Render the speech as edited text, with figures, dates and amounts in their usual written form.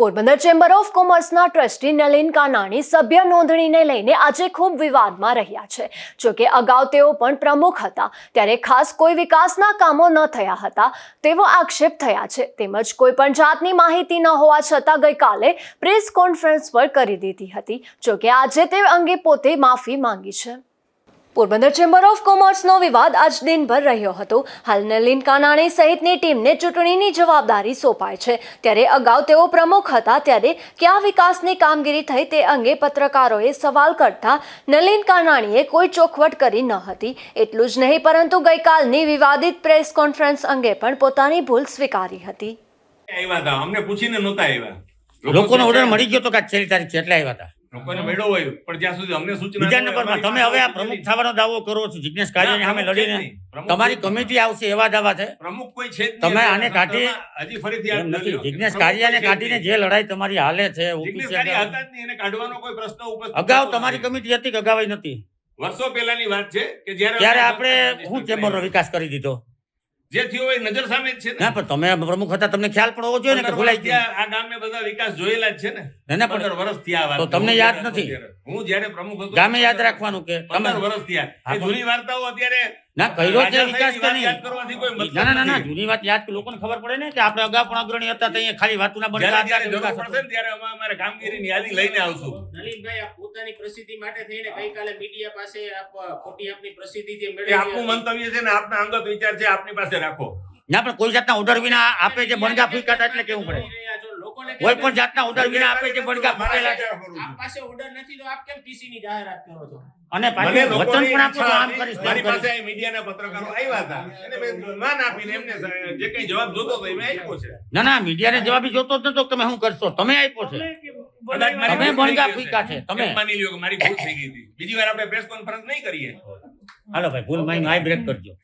Porbandar chamber of કોમર્સના trustee Nalin Kanani સભ્ય નોંધણીને લઈને આજે ખૂબ વિવાદમાં રહ્યા છે। જોકે અગાઉ તેઓ પણ પ્રમુખ હતા ત્યારે ખાસ કોઈ વિકાસના કામો ન થયા હતા તેવો આક્ષેપ થયા છે। તેમજ કોઈ પણ જાતની માહિતી ન હોવા છતાં ગઈકાલે પ્રેસ કોન્ફરન્સ પર કરી દીધી હતી। જોકે આજે તે અંગે પોતે માફી માંગી છે। પોરબંદર ચેમ્બર ઓફ કોમર્સનો વિવાદ આજ દિનભર રહ્યો હતો। હાલ નલિન કાનાણી સહિતની ટીમને ચૂંટણીની જવાબદારી સોંપાઈ છે ત્યારે અગાઉ તેઓ પ્રમુખ હતા ત્યારે ક્યાં વિકાસની કામગીરી થઈ તે અંગે પત્રકારોએ સવાલ કરતા નલિન કાનાણીએ કોઈ ચોખવટ કરી ન હતી। એટલું જ નહીં પરંતુ ગઈકાલની વિવાદિત પ્રેસ કોન્ફરન્સ અંગે પણ પોતાની ભૂલ સ્વીકારી હતી। અમને પૂછીને નહોતા આવ્યા, લોકોનો ઓર્ડર મળી ગયો તો કે છેલ્લી તારીખ છે એટલે આવ્યા હતા। લોકોને મળ્યો હોય પણ જ્યાં સુધી અમને સૂચના બીજા નંબરમાં તમે હવે આ પ્રમુખ થવાનો દાવો કરો છો, જિજ્ઞેશ કારિયાની સામે લડીને તમારી કમિટી આવશે એવા દાવા છે। પ્રમુખ કોઈ છે જ નહીં। તમે આને કાઢી હજી ફરીથી એમ નથી, જિજ્ઞેશ કારિયાને કાઢીને જે લડાઈ તમારી હાલે છે જિજ્ઞેશ કારિયા હતા જ નહીં, એને કાઢવાનો કોઈ પ્રશ્ન ઉપસ્થિત અગાઉ થતો તમારી નથી। કમિટી હતી કે અગાઉ નથી? વર્ષો પહેલાની વાત છે કે જ્યારે ત્યારે આપણે હું ચેમ્બરનો વિકાસ કરી દીધો જે થયો હોય નજર સામે જ છે ને। ના પણ તમે પ્રમુખ હતા, તમને ખ્યાલ પણ હોવો જોઈએ ને કે ભૂલાઈ ગયું। આ ગામે બધા વિકાસ જોયેલા જ છે ને। ના, પણ 15 વર્ષ થયા વાત તો તમને યાદ નથી? હું જ્યારે પ્રમુખ હતો ગામે યાદ રાખવાનું કે 15 વર્ષ થયા। એ જૂની વાર્તાઓ અત્યારે ના કર્યો છે વિકાસ કે યાદ કરવાથી કોઈ નહીં? મતલબ ના નથી। જૂની વાત યાદ લોકોને ખબર પડે ને કે આપણે અગાઉ પણ અગ્રણી હતા તો અહીંયા ખાલી વાતું ના જ્યારે બનતા જરૂર પડશે ને ત્યારે અમે અમારે કામગીરીની યાદી લઈને આવશું। નલિનભાઈ આપ પોતાની પ્રસિદ્ધિ માટે થઈને ગઈકાલે મીડિયા પાસે આપ ખોટી આપની પ્રસિદ્ધિ જે એ મેળવી આપનું મંતવ્ય છે ને, આપના અંગત વિચાર છે, આપની પાસે રાખો। ના પણ કોઈ જાતના ઓર્ડર વિના આપે જે બણગા ફૂંકાતા એટલે કેવું પડે? કોઈ પણ જાતના ઓર્ડર વિના આપે જે બણગા ફૂંકેલા આપ પાસે ઓર્ડર નથી તો આપ કેમ ટીસી ની જાહેરાત કરો છો? અને પાછું વચન પણ આપો તો આમ કરીશ તેમ મારી પાસે કરીશ। અહીં મીડિયાના પત્રકારો આવ્યા હતા અને મેં માન આપીને એમને જે કંઈ જવાબ જોતો હતો એ મેં આપ્યો છે। ના મીડિયાને જવાબી જોતો જ નતો, તમે શું કરશો? તમે આપ્યો છે, કદાચ મારી તમે ભૂલ થઈ બણગા ગઈ ફૂંકા છે, તમે એમ માની લ્યો કે મારી ભૂલ થઈ ગઈ હતી। બીજી વાર આપણે પ્રેસ કોન્ફરન્સ નહીં કરીએ। હાલો ભાઈ ભૂલ માની આઈ બ્રેક કરજો।